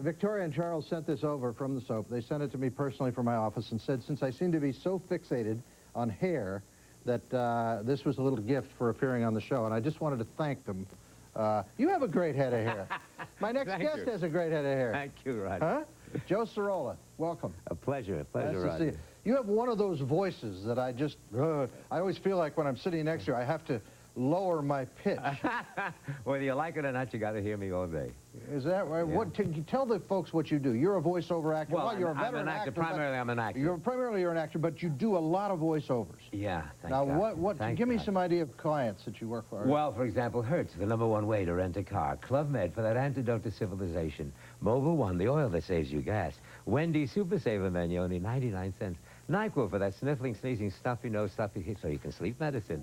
Victoria and Charles sent this over from the soap. They sent it to me personally from my office and said, since I seem to be so fixated on hair, that this was a little gift for appearing on the show, and I just wanted to thank them. You have a great head of hair. My next guest has a great head of hair. Thank you, Roger. Huh? Joe Sirola, welcome. A pleasure, Nice Roger. to see you. You have one of those voices that I just, I always feel like when I'm sitting next to you, I have to lower my pitch. Whether you like it or not, you got to hear me all day. Is that right? Yeah. What? Tell the folks what you do. You're a voiceover actor. Well, you're a veteran I'm an actor. Primarily, I'm an actor. You're an actor, but you do a lot of voiceovers. Yeah. Now, give me some idea of clients that you work for. Well, for example, Hertz, the #1 way to rent a car. Club Med for that antidote to civilization. Mobil One, the oil that saves you gas. Wendy's Super Saver menu, only 99 cents. NyQuil for that sniffling, sneezing, stuffy nose, stuffy hip, so you can sleep medicine.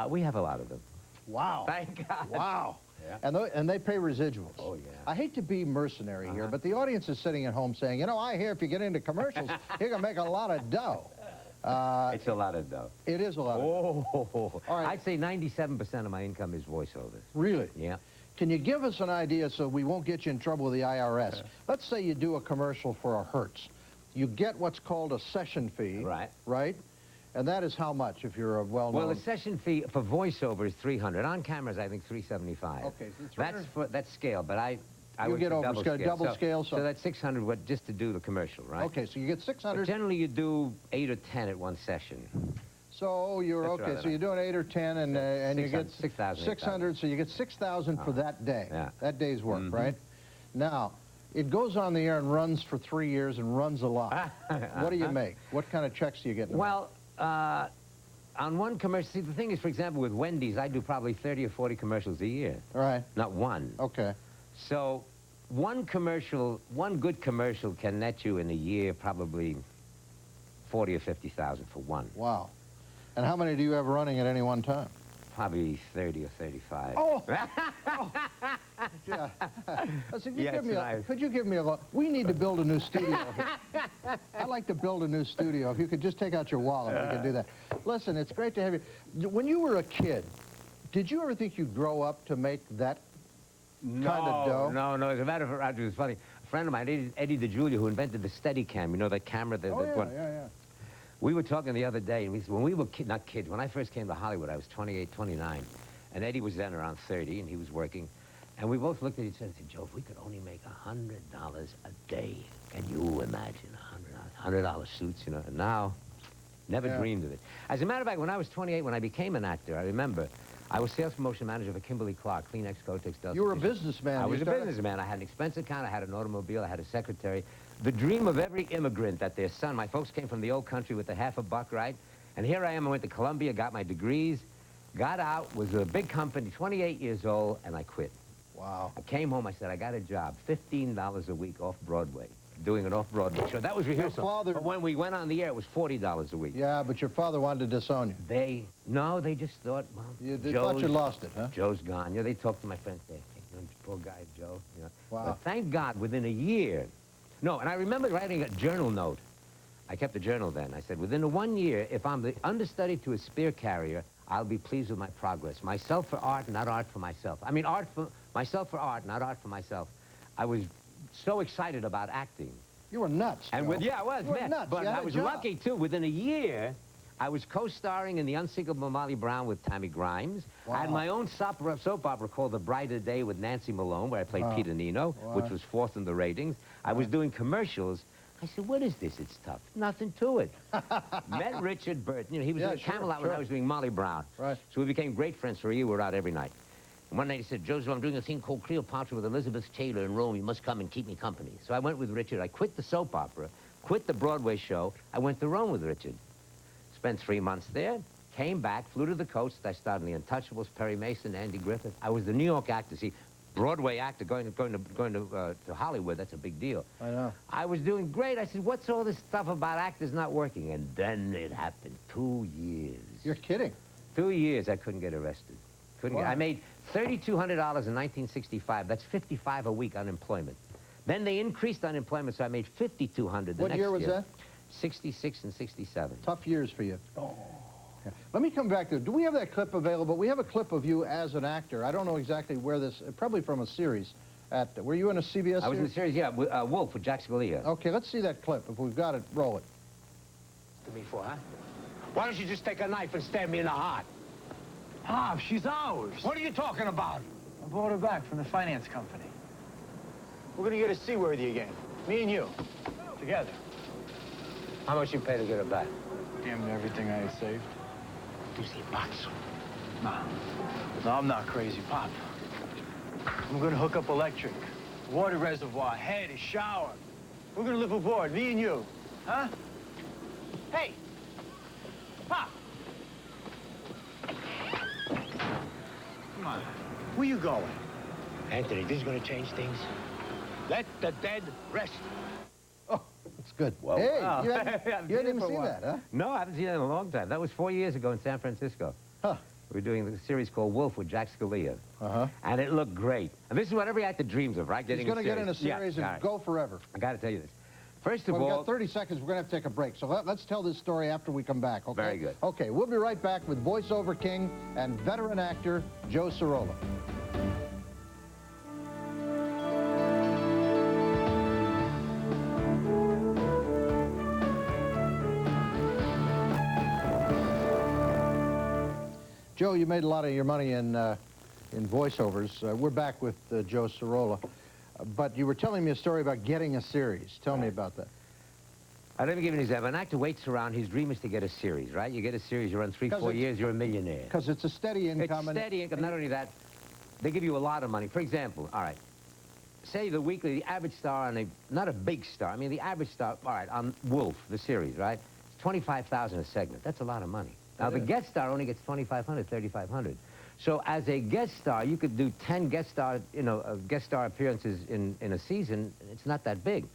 We have a lot of them. Wow. Thank God. Wow. Yeah. And they pay residuals. Oh, yeah. I hate to be mercenary here, but the audience is sitting at home saying, you know, I hear if you get into commercials, you're going to make a lot of dough. It's a lot of dough. It is a lot of dough. All right. I'd say 97% of my income is voiceovers. Really? Yeah. Can you give us an idea so we won't get you in trouble with the IRS? Let's say you do a commercial for a Hertz. You get what's called a session fee. Right. Right? And that is how much if you're a well-known... Well, the session fee for voiceover is $300. On cameras, I think $375. Okay, so that's scale, but I you would get over double scale. So that's $600 just to do the commercial, right? Okay, so you get $600. But generally, you do 8 or 10 at one session. So you're okay. So you're doing 8 or 10, and you get 600. So you get 6,000 for that day. Yeah. That day's work, right? Now, it goes on the air and runs for 3 years and runs a lot. What do you make? What kind of checks do you get? Well, on one commercial, see, the thing is, for example, with Wendy's, I do probably 30 or 40 commercials a year. Right. Not one. Okay. So one good commercial can net you in a year probably 40 or 50,000 for one. Wow. And how many do you have running at any one time? Probably 30 or 35. Oh! Oh. Yeah. Could you give me a... We need to build a new studio here. I'd like to build a new studio. If you could just take out your wallet, we could do that. Listen, it's great to have you. When you were a kid, did you ever think you'd grow up to make that kind of dough? No. As a matter of fact, it was funny. A friend of mine, Eddie DeJulia, who invented the Steadicam, you know, that camera that... Yeah. We were talking the other day, and we said, when we were not kids, when I first came to Hollywood, I was 28, 29, and Eddie was then around 30, and he was working, and we both looked at each other and said, Joe, if we could only make $100 a day, can you imagine $100 suits, you know? And now, never dreamed of it. As a matter of fact, when I was 28, when I became an actor, I remember, I was sales promotion manager for Kimberly-Clark, Kleenex, Kotex, Delta. You were a businessman. I was a businessman. I had an expense account, I had an automobile, I had a secretary. The dream of every immigrant that their son, my folks came from the old country with a half a buck, right? And here I am, I went to Columbia, got my degrees, got out, was with a big company, 28 years old, and I quit. Wow. I came home, I said, I got a job, $15 a week off Broadway, doing an off-Broadway show. That was rehearsal. But when we went on the air, it was $40 a week. Yeah, but your father wanted to disown you. They just thought, well, they thought you lost it, huh? Joe's gone. You know, they talked to my friends, they poor guy, Joe. You know. Wow. But thank God, within a year, no, and I remember writing a journal note. I kept a journal then. I said, within 1 year, if I'm the understudy to a spear carrier, I'll be pleased with my progress. Myself for art, not art for myself. I mean, myself for art, not art for myself. I was so excited about acting. You were nuts, Joe. And I was, man. Nuts. But I was lucky, too. Within a year, I was co-starring in The Unsinkable Molly Brown with Tammy Grimes. Wow. I had my own soap opera called The Brighter Day with Nancy Malone, where I played Peter Nino, which was 4th in the ratings. I was doing commercials. I said, what is this? It's tough. Nothing to it. Met Richard Burton. You know, he was in Camelot when I was doing Molly Brown. Right. So we became great friends for a year. We were out every night. And one night he said, Joseph, I'm doing a thing called Cleopatra with Elizabeth Taylor in Rome. You must come and keep me company. So I went with Richard. I quit the soap opera, quit the Broadway show. I went to Rome with Richard. Spent 3 months there, came back, flew to the coast. I started in The Untouchables, Perry Mason, Andy Griffith. I was the New York actor. See, Broadway actor going to Hollywood, that's a big deal. I know. I was doing great. I said, what's all this stuff about actors not working? And then it happened. 2 years. You're kidding. 2 years, I couldn't get arrested. I made $3,200 in 1965. That's $55 a week unemployment. Then they increased unemployment, so I made $5,200 the next year. What year was that? 66 and 67. Tough years for you. Oh. Yeah. Let me come back to it. Do we have that clip available? We have a clip of you as an actor. I don't know exactly where this, probably from a series. Were you in a CBS I was in the series? series, yeah, Wolf with Jack Scalia. Okay, let's see that clip. If we've got it, roll it. To me for, huh? Why don't you just take a knife and stab me in the heart? Pop, she's ours. What are you talking about? I bought her back from the finance company. We're gonna get a seaworthy again. Me and you. Together. How much you pay to get her back? Damn near everything I had saved. Tu sei pazzo. Nah. No, I'm not crazy, Pop. I'm gonna hook up electric. Water reservoir, head, a shower. We're gonna live aboard, me and you. Huh? Hey! Pop! Come on. Where you going? Anthony, this is gonna change things. Let the dead rest. Oh, that's good. Whoa. Hey, Oh. you hadn't even seen that, huh? No, I haven't seen that in a long time. That was 4 years ago in San Francisco. Huh. We were doing the series called Wolf with Jack Scalia. Uh-huh. And it looked great. And this is what every actor dreams of, right? He's Getting going to get in a Yeah, series all and right. go forever. I got to tell you this. First of Well, we've all... got 30 seconds. We're going to have to take a break. So let's tell this story after we come back, okay? Very good. Okay, we'll be right back with voiceover king and veteran actor Joe Sirola. Joe, you made a lot of your money in voiceovers. We're back with Joe Sirola. But you were telling me a story about getting a series. Tell me about that. Let me give you an example. An actor waits around. His dream is to get a series, right? You get a series, you run 3, 4 years, you're a millionaire. Because it's a steady income. It's steady income. Not only that, they give you a lot of money. For example, all right, say the weekly, the average star on not a big star, I mean the average star, all right, on Wolf, the series, right? It's $25,000 a segment. That's a lot of money. Now, the guest star only gets $2,500, $3,500. So as a guest star, you could do 10 guest star appearances in a season. It's not that big.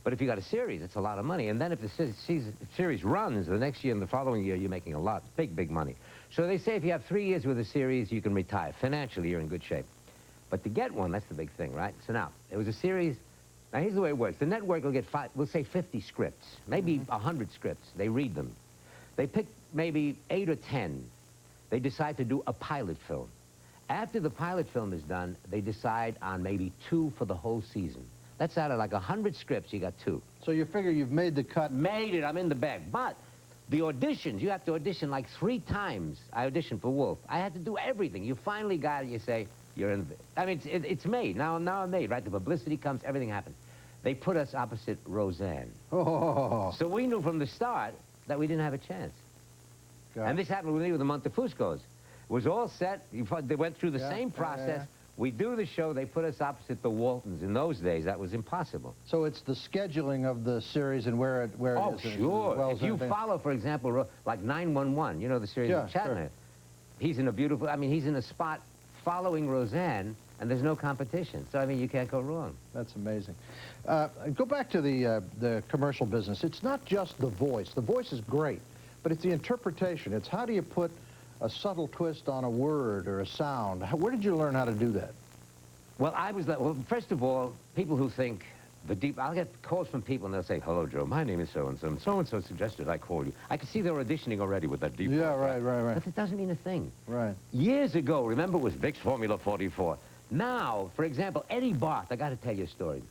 But if you got a series, it's a lot of money. And then if the series runs the next year and the following year, you're making a lot, big money. So they say if you have 3 years with a series, you can retire. Financially, you're in good shape. But to get one, that's the big thing, right? So now, there was a series. Now, here's the way it works. The network will get, we'll say 50 scripts, maybe 100 scripts. They read them. They pick maybe 8 or 10. They decide to do a pilot film. After the pilot film is done, they decide on maybe 2 for the whole season. That's out of like 100 scripts, you got 2. So you figure you've made the cut. Made it, I'm in the bag. But the auditions, you have to audition like 3 times. I auditioned for Wolf. I had to do everything. You finally got it, you say, you're in the... I mean, it's made. Now I'm made, right? The publicity comes, everything happens. They put us opposite Roseanne. Oh. So we knew from the start that we didn't have a chance. God. And this happened with me with the Montefuscos. It was all set. They went through the same process. Yeah. We do the show. They put us opposite the Waltons. In those days, that was impossible. So it's the scheduling of the series and where it is. Oh, sure. As well If as you anything. follow, for example, like 911, you know the series Yeah, with Shatner. sure. He's in a beautiful, I mean, he's in a spot following Roseanne, and there's no competition. So, I mean, you can't go wrong. That's amazing. Go back to the commercial business. It's not just the voice. The voice is great, but it's the interpretation. It's how do you put a subtle twist on a word or a sound. Where did you learn how to do that? Well, well, first of all, people who think I'll get calls from people and they'll say, hello, Joe, my name is so-and-so, and so-and-so suggested I call you. I can see they're auditioning already with that deep voice. Yeah, right. But it doesn't mean a thing. Right. Years ago, remember, it was Vic's Formula 44. Now, for example, Eddie Barth, I got to tell you a story.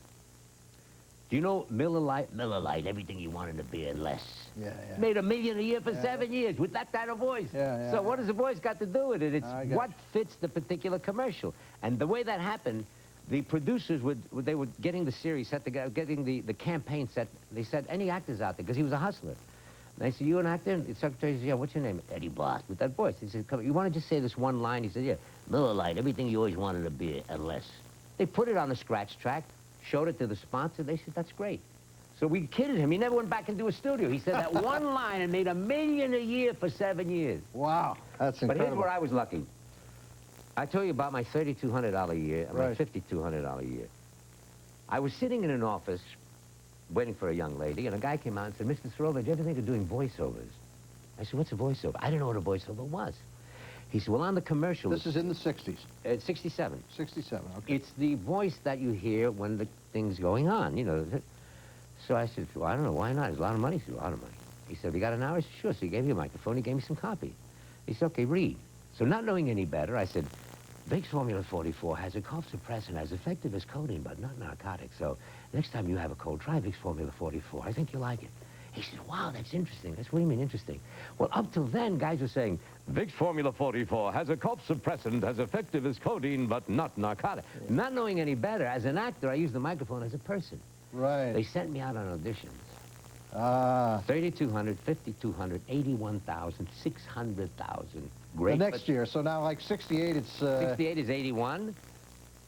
Do you know Miller Lite? Miller Lite, everything you wanted to be and less. Yeah. Made $1 million a year for 7 years with that kind of voice. Yeah. So what does the voice got to do with it? It's I got what fits the particular commercial. And the way that happened, the producers they were getting the series set together, getting the campaign set. They said, any actors out there? Because he was a hustler. And they said, you an actor? And the secretary said, yeah, what's your name? Eddie Barth, with that voice. He said, come, you want to just say this one line? He said, yeah, Miller Lite, everything you always wanted to be and less. They put it on the scratch track, showed it to the sponsor. They said, that's great. So we kidded him. He never went back into a studio. He said that one line and made $1 million a year for 7 years. Wow, that's incredible. But here's where I was lucky. I told you about my $3,200 a year and my $5,200 a year. I was sitting in an office waiting for a young lady, and a guy came out and said, Mr. Sirola, did you ever think of doing voiceovers? I said, what's a voiceover? I didn't know what a voiceover was. He said, well, on the commercial... This is in the 60s. It's 67. 67, okay. It's the voice that you hear when the thing's going on, you know. So I said, well, I don't know, why not? It's a lot of money. He said, a lot of money. He said, have you got an hour? I said, sure. So he gave me a microphone. He gave me some copy. He said, okay, read. So not knowing any better, I said, Vicks Formula 44 has a cough suppressant as effective as codeine, but not narcotic. So next time you have a cold, try Vicks Formula 44. I think you'll like it. He said, wow, that's interesting. That's what do you mean interesting? Well, up till then, guys were saying, Vicks Formula 44 has a cough suppressant as effective as codeine, but not narcotic. Yeah. Not knowing any better, as an actor, I use the microphone as a person. Right. They sent me out on auditions. 3,200, 5,200, 81,000, 600,000. Great. The next year, so now like 68, it's... 68 is 81.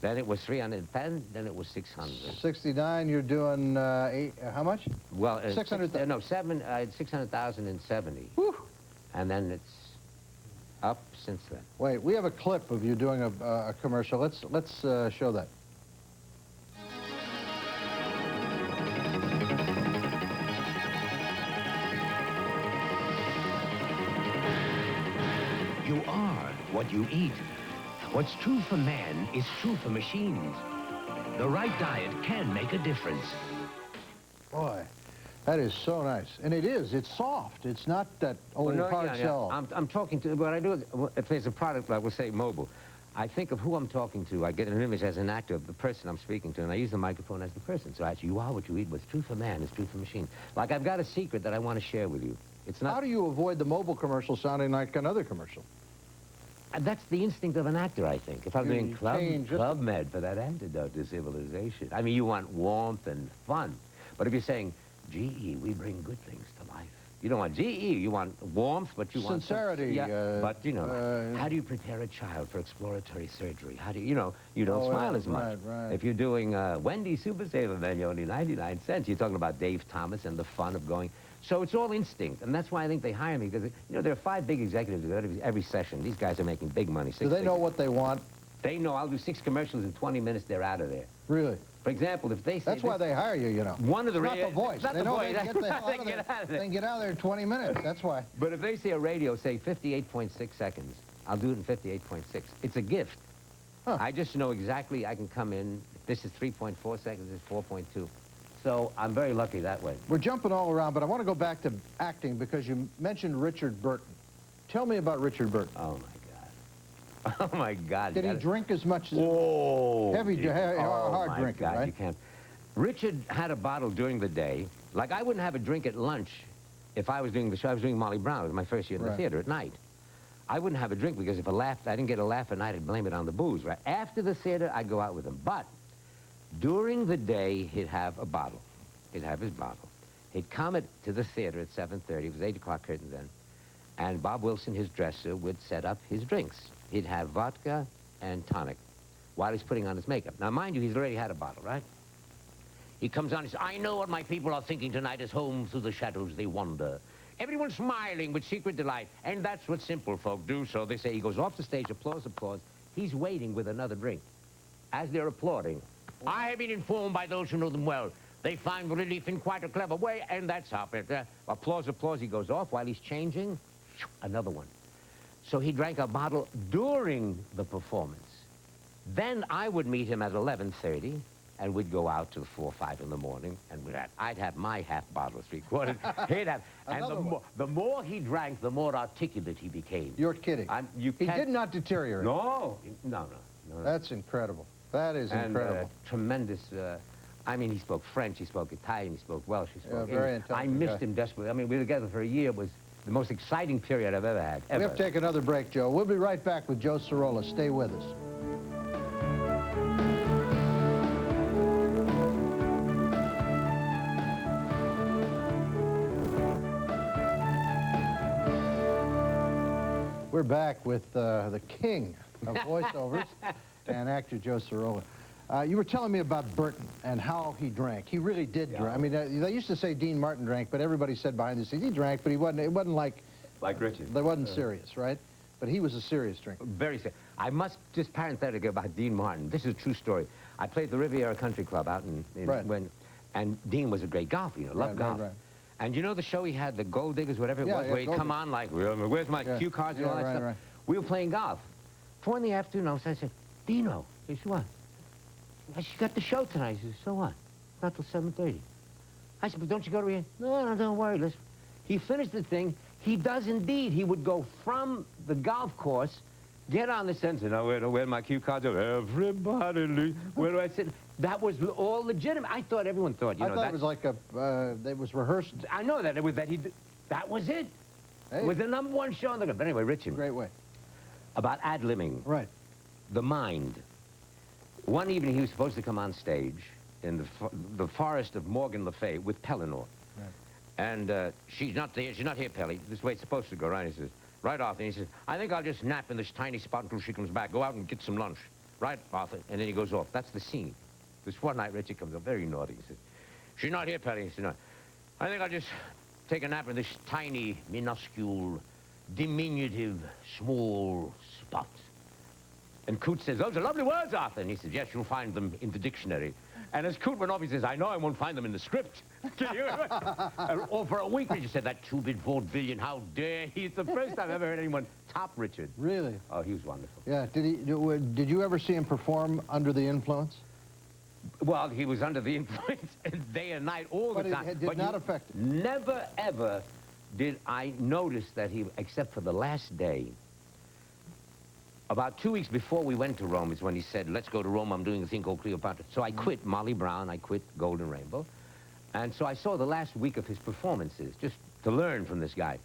Then it was 310. Then it was 600. 69, you're doing how much? Well, 600,000. No, 600,000 in 70. Whew. And then it's up since then. Wait, we have a clip of you doing a commercial. Let's show that. You are what you eat. What's true for man is true for machines. The right diet can make a difference. Boy, that is so nice. And it is. It's soft. It's not that old hard shell. I'm talking to, what I do, if there's a product, like we'll say mobile, I think of who I'm talking to. I get an image as an actor of the person I'm speaking to, and I use the microphone as the person. So actually, you are what you eat. What's true for man is true for machine. Like, I've got a secret that I want to share with you. It's not... How do you avoid the mobile commercial sounding like another commercial? That's the instinct of an actor, I think. If I'm doing Club Med for that antidote to civilization. I mean, you want warmth and fun. But if you're saying, GE, we bring good things to life. You don't want GE, you want warmth, but you want... Sincerity. Yeah, but, you know, how do you prepare a child for exploratory surgery? How do you, you don't smile as much. Right. If you're doing Wendy's Super Saver menu, only 99 cents, you're talking about Dave Thomas and the fun of going... So it's all instinct, and that's why I think they hire me, because, there are 5 big executives at every session. These guys are making big money. Do they know what they want? They know. I'll do 6 commercials in 20 minutes, they're out of there. Really? For example, if they say... That's why they hire you, One of the... Not the voice. Not they the know voice. they can get out of there. They can get out of there in 20 minutes. That's why. But if they say a radio, say 58.6 seconds, I'll do it in 58.6. It's a gift. Huh. I just know exactly I can come in. If this is 3.4 seconds, it's 4.2. So I'm very lucky that way. We're jumping all around, but I want to go back to acting because you mentioned Richard Burton. Tell me about Richard Burton. Oh, my God. Oh, my God. Did he drink as much as... Oh, hard drinking, right? You can't. Richard had a bottle during the day. Like, I wouldn't have a drink at lunch if I was doing the show. I was doing Molly Brown. It was my first year in the theater at night. I wouldn't have a drink because if I didn't get a laugh at night, I'd blame it on the booze, right? After the theater, I'd go out with him. But during the day, he'd have a bottle. He'd have his bottle. He'd come to the theater at 7:30. It was 8 o'clock curtain then. And Bob Wilson, his dresser, would set up his drinks. He'd have vodka and tonic while he's putting on his makeup. Now, mind you, he's already had a bottle, right? He comes on and says, I know what my people are thinking tonight as home through the shadows they wander. Everyone's smiling with secret delight, and that's what simple folk do. So they say he goes off the stage, applause, applause. He's waiting with another drink. As they're applauding, I have been informed by those who know them well. They find relief in quite a clever way, and that's how it. Applause, applause. He goes off while he's changing. Another one. So he drank a bottle during the performance. Then I would meet him at 11:30, and we'd go out till 4 or 5 in the morning, and I'd have my half bottle, 3/4. He'd have, and the more he drank, the more articulate he became. You're kidding. He did not deteriorate. No. That's incredible. That is incredible. Tremendous. I mean, he spoke French, he spoke Italian, he spoke Welsh, he spoke English. Very intelligent I missed him desperately. I mean, we were together for a year. It was the most exciting period I've ever had. We have to take another break, Joe. We'll be right back with Joe Sirola. Stay with us. We're back with the king of voiceovers and actor Joe Sirola. You were telling me about Burton and how he drank. He really did drink. I mean, they used to say Dean Martin drank, but everybody said behind the scenes he drank, but he wasn't. It wasn't like Richard. They wasn't serious, right? But he was a serious drinker. Very serious. I must just parenthetically about Dean Martin. This is a true story. I played the Riviera Country Club out and Dean was a great golfer, loved golf. Right. And you know the show he had, the Gold Diggers, whatever it was, where he'd come on like, where's my cue cards and all that stuff? Right. We were playing golf. 4 in the afternoon, I said, Dino. He said, what? She got the show tonight. He said, so what? Not till 7:30. I said, but don't you go to Riviera? No, don't worry. Listen. He finished the thing. He does indeed. He would go from the golf course get on the sensor. Now, where my cue cards are, everybody leave. Where do I sit? That was all legitimate. I thought everyone thought, you know. I thought it was like a, it was rehearsed. I know that. It was that that was it. Hey. It was the #1 show on the... But anyway, Richard. Great way. About ad-libbing. Right. The mind. One evening, he was supposed to come on stage in the forest of Morgan Le Fay with Pellinor. Right. And she's not there. She's not here, Pelly. This way it's supposed to go, right? He says, right, Arthur. And he says, I think I'll just nap in this tiny spot until she comes back. Go out and get some lunch. Right, Arthur? And then he goes off. That's the scene. This one night, Richard comes up very naughty. He says, she's not here, Pelly. He says, no. I think I'll just take a nap in this tiny, minuscule, diminutive, small spot. And Coote says, those are lovely words, Arthur. And he says, yes, you'll find them in the dictionary. And as Coote went off, he says, I know I won't find them in the script. Can you? Or for a week, Richard said, that two-bit vaudevillian, how dare he? It's the first time I've ever heard anyone top Richard. Really? Oh, he was wonderful. Yeah. Did you ever see him perform under the influence? Well, he was under the influence day and night all the time. It did not affect him. Never, ever did I notice that he, except for the last day, about 2 weeks before we went to Rome is when he said, let's go to Rome, I'm doing a thing called Cleopatra. So I quit Molly Brown, I quit Golden Rainbow. And so I saw the last week of his performances, just to learn from this guy.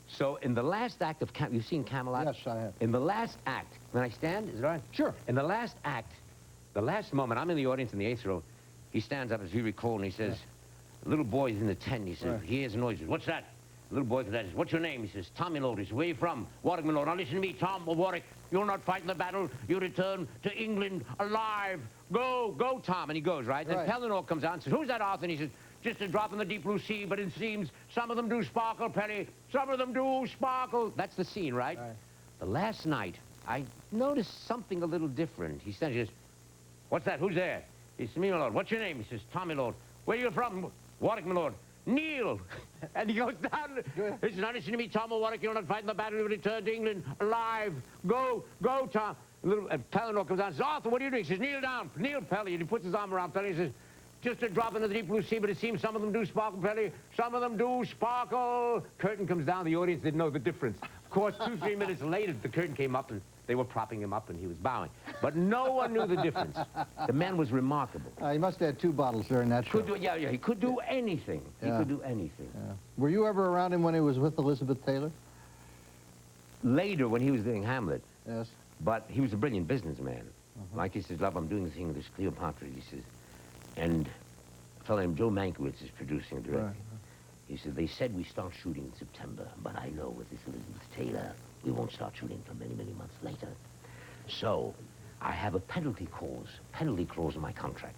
So in the last act of you've seen Camelot? Yes, I have. In the last act, when I stand, is it all right? Sure. In the last act, the last moment, I'm in the audience in the 8th row, he stands up, as you recall, and he says, little boy's in the tent, he says, Right. he hears noises, what's that? Little boy says, what's your name? He says, Tommy Lord. He says, where are you from? Warwick, my lord. Now listen to me, Tom of Warwick. You'll not fight in the battle. You return to England alive. Go, go, Tom. And he goes, right? Then Pellinor comes out and says, who's that, Arthur? And he says, just a drop in the deep blue sea, but it seems some of them do sparkle, Pelly. Some of them do sparkle. That's the scene, right? The last night, I noticed something a little different. He says, what's that? Who's there? He says, me, my lord. What's your name? He says, Tommy Lord. Where are you from? Warwick, my lord. Neil. And he goes down. He says, now listen to me, Tom of Warwick. You'll not fight in the battle. You'll return to England alive. Go, go, Tom. Pellinor comes down and says, Arthur, what are you doing? He says, kneel down. Kneel, Pelly. And he puts his arm around Pelly. He says, just a drop into the deep blue sea, but it seems some of them do sparkle, Pelly. Some of them do sparkle. Curtain comes down. The audience didn't know the difference. Of course, 2-3 minutes later, the curtain came up, and they were propping him up, and he was bowing. But no one knew the difference. The man was remarkable. He must have had 2 bottles during that show. Yeah, he could do anything. He could do anything. Yeah. Were you ever around him when he was with Elizabeth Taylor? Later, when he was doing Hamlet. Yes. But he was a brilliant businessman. Like he says, love, I'm doing this thing with this Cleopatra, he says. And a fellow named Joe Mankiewicz is producing and directing. He said, they said we start shooting in September, but I know with this Elizabeth Taylor, we won't start shooting until many, many months later. So I have a penalty clause in my contract.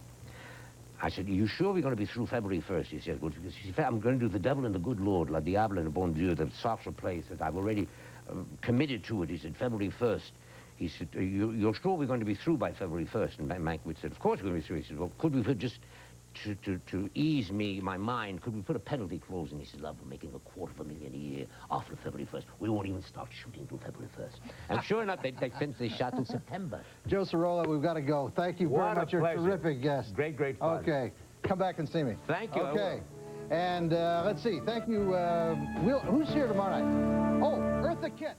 I said, are you sure we're going to be through February 1st? He said, well, I'm going to do The Devil and the Good Lord, La Diable and the Bon Dieu, the Sartre play. He said, I've already committed to it. He said, February 1st. He said, you're sure we're going to be through by February 1st? And Mankiewicz said, of course we're going to be through. He said, well, could we put just, to ease my mind, could we put a penalty clause in? He said, love, we're making $250,000 a year after February 1st. We won't even start shooting till February 1st. And sure enough, they finished, they shot till September. Joe Sirola, we've got to go. Thank you very much. You're a terrific guest. Great, great fun. Okay. Come back and see me. Thank you. Okay. And let's see. Thank you. Who's here tomorrow night? Oh, Eartha Kitt.